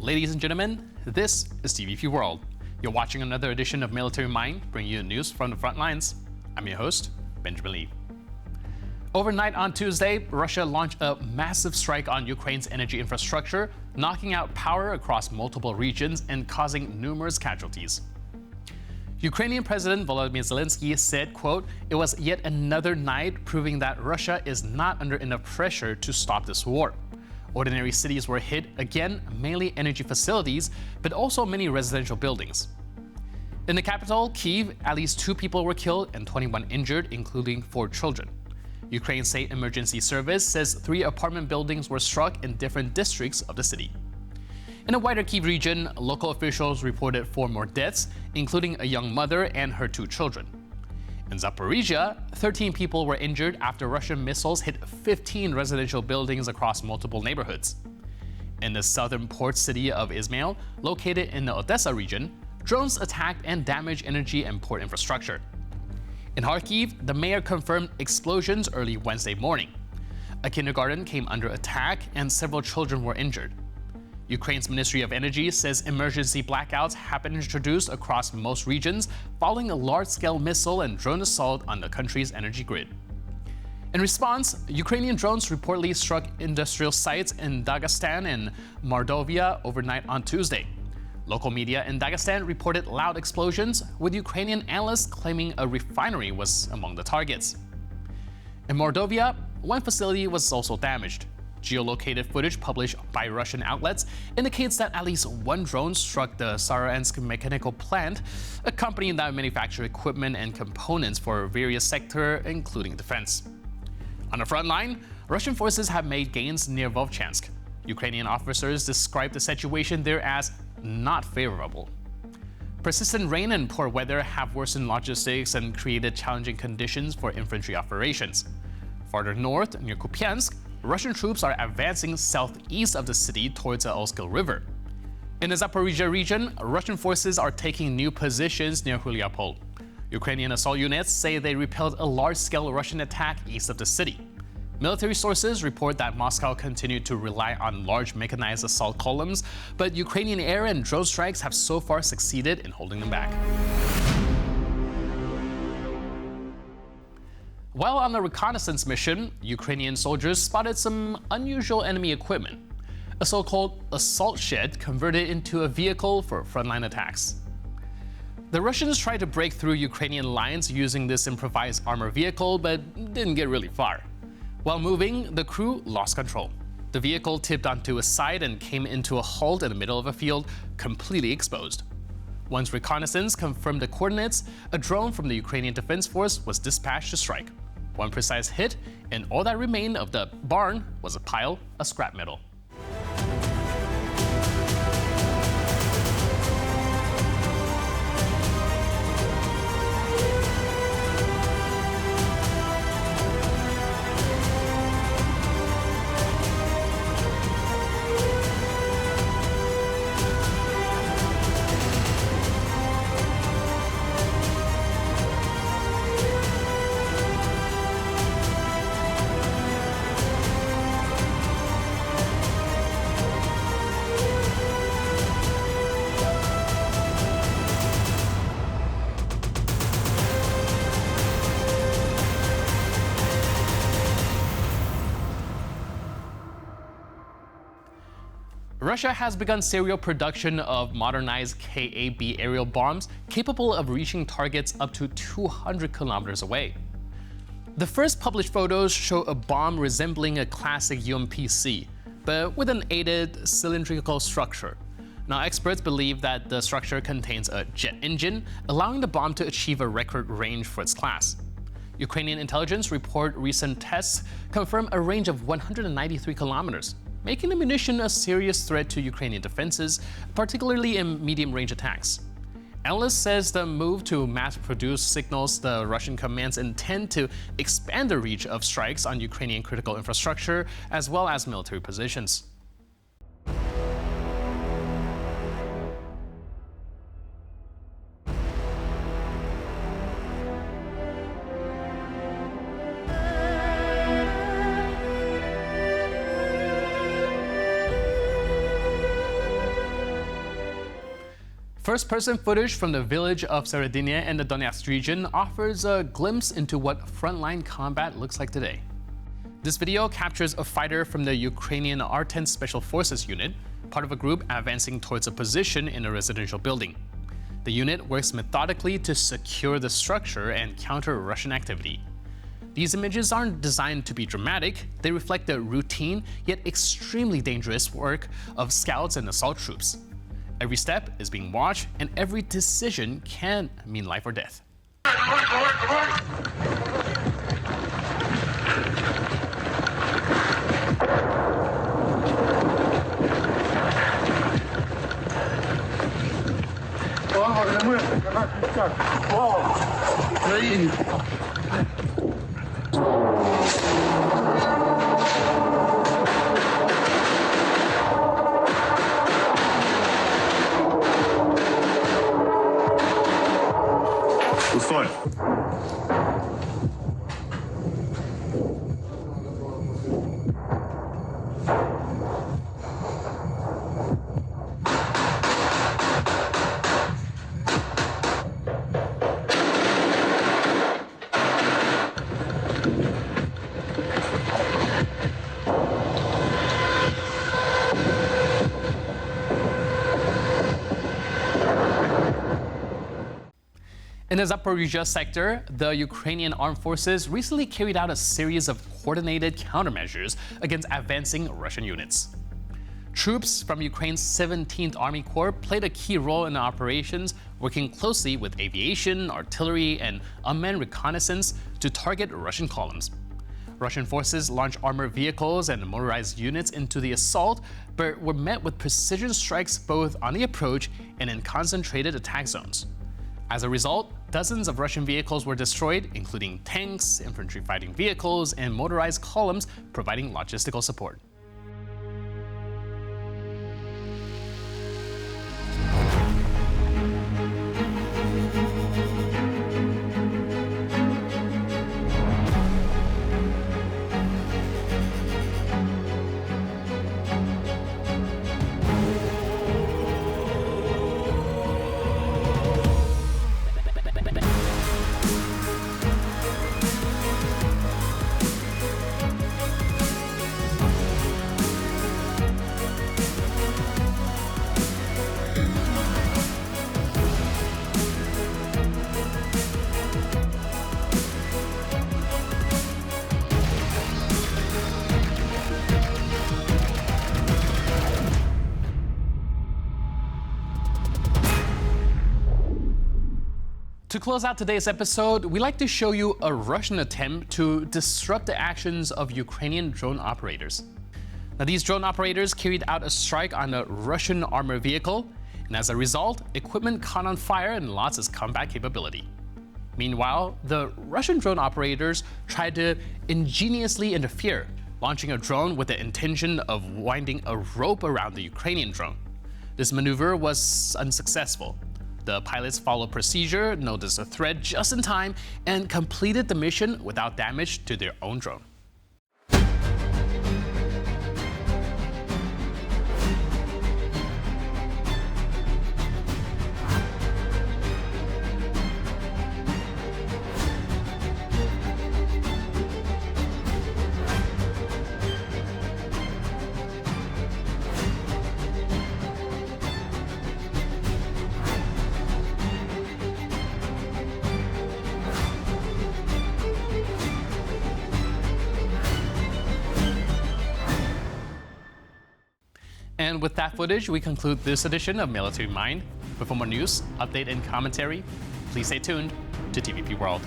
Ladies and gentlemen, this is TVP World. You're watching another edition of Military Mind, bringing you news from the front lines. I'm your host, Benjamin Lee. Overnight on Tuesday, Russia launched a massive strike on Ukraine's energy infrastructure, knocking out power across multiple regions and causing numerous casualties. Ukrainian President Volodymyr Zelensky said, quote, "It was yet another night proving that Russia is not under enough pressure to stop this war." Ordinary cities were hit, again, mainly energy facilities, but also many residential buildings. In the capital, Kyiv, at least 2 people were killed and 21 injured, including 4 children. Ukraine's State Emergency Service says 3 apartment buildings were struck in different districts of the city. In the wider Kyiv region, local officials reported 4 more deaths, including a young mother and her 2 children. In Zaporizhzhia, 13 people were injured after Russian missiles hit 15 residential buildings across multiple neighborhoods. In the southern port city of Izmail, located in the Odessa region, drones attacked and damaged energy and port infrastructure. In Kharkiv, the mayor confirmed explosions early Wednesday morning. A kindergarten came under attack and several children were injured. Ukraine's Ministry of Energy says emergency blackouts have been introduced across most regions following a large-scale missile and drone assault on the country's energy grid. In response, Ukrainian drones reportedly struck industrial sites in Dagestan and Mordovia overnight on Tuesday. Local media in Dagestan reported loud explosions, with Ukrainian analysts claiming a refinery was among the targets. In Mordovia, one facility was also damaged. Geolocated footage published by Russian outlets indicates that at least 1 drone struck the Saransk mechanical plant, a company that manufactures equipment and components for various sectors, including defense. On the front line, Russian forces have made gains near Vovchansk. Ukrainian officers described the situation there as not favorable. Persistent rain and poor weather have worsened logistics and created challenging conditions for infantry operations. Farther north, near Kupiansk, Russian troops are advancing southeast of the city towards the Oskil River. In the Zaporizhzhia region, Russian forces are taking new positions near Huliapol. Ukrainian assault units say they repelled a large-scale Russian attack east of the city. Military sources report that Moscow continued to rely on large mechanized assault columns, but Ukrainian air and drone strikes have so far succeeded in holding them back. While on a reconnaissance mission, Ukrainian soldiers spotted some unusual enemy equipment, a so-called assault shed converted into a vehicle for frontline attacks. The Russians tried to break through Ukrainian lines using this improvised armor vehicle, but didn't get really far. While moving, the crew lost control. The vehicle tipped onto a side and came into a halt in the middle of a field, completely exposed. Once reconnaissance confirmed the coordinates, a drone from the Ukrainian Defense Force was dispatched to strike. 1 precise hit, and all that remained of the barn was a pile of scrap metal. Russia has begun serial production of modernized Ka-B aerial bombs capable of reaching targets up to 200 kilometers away. The first published photos show a bomb resembling a classic UMPC, but with an aided cylindrical structure. Now, experts believe that the structure contains a jet engine, allowing the bomb to achieve a record range for its class. Ukrainian intelligence report recent tests confirm a range of 193 kilometers, making the munition a serious threat to Ukrainian defenses, particularly in medium-range attacks. Analyst says the move to mass-produce signals the Russian commands intend to expand the reach of strikes on Ukrainian critical infrastructure as well as military positions. First-person footage from the village of Zaporizhzhia in the Donetsk region offers a glimpse into what frontline combat looks like today. This video captures a fighter from the Ukrainian R-10 Special Forces unit, part of a group advancing towards a position in a residential building. The unit works methodically to secure the structure and counter Russian activity. These images aren't designed to be dramatic, they reflect the routine yet extremely dangerous work of scouts and assault troops. Every step is being watched, and every decision can mean life or death. Пустой. In the Zaporizhzhia sector, the Ukrainian armed forces recently carried out a series of coordinated countermeasures against advancing Russian units. Troops from Ukraine's 17th Army Corps played a key role in the operations, working closely with aviation, artillery, and unmanned reconnaissance to target Russian columns. Russian forces launched armored vehicles and motorized units into the assault, but were met with precision strikes both on the approach and in concentrated attack zones. As a result, dozens of Russian vehicles were destroyed, including tanks, infantry fighting vehicles, and motorized columns providing logistical support. To close out today's episode, we'd like to show you a Russian attempt to disrupt the actions of Ukrainian drone operators. Now, these drone operators carried out a strike on a Russian armored vehicle, and as a result, equipment caught on fire and lost its combat capability. Meanwhile, the Russian drone operators tried to ingeniously interfere, launching a drone with the intention of winding a rope around the Ukrainian drone. This maneuver was unsuccessful. The pilots followed procedure, noticed a threat just in time, and completed the mission without damage to their own drone. And with that footage, we conclude this edition of Military Mind. But for more news, update, and commentary, please stay tuned to TVP World.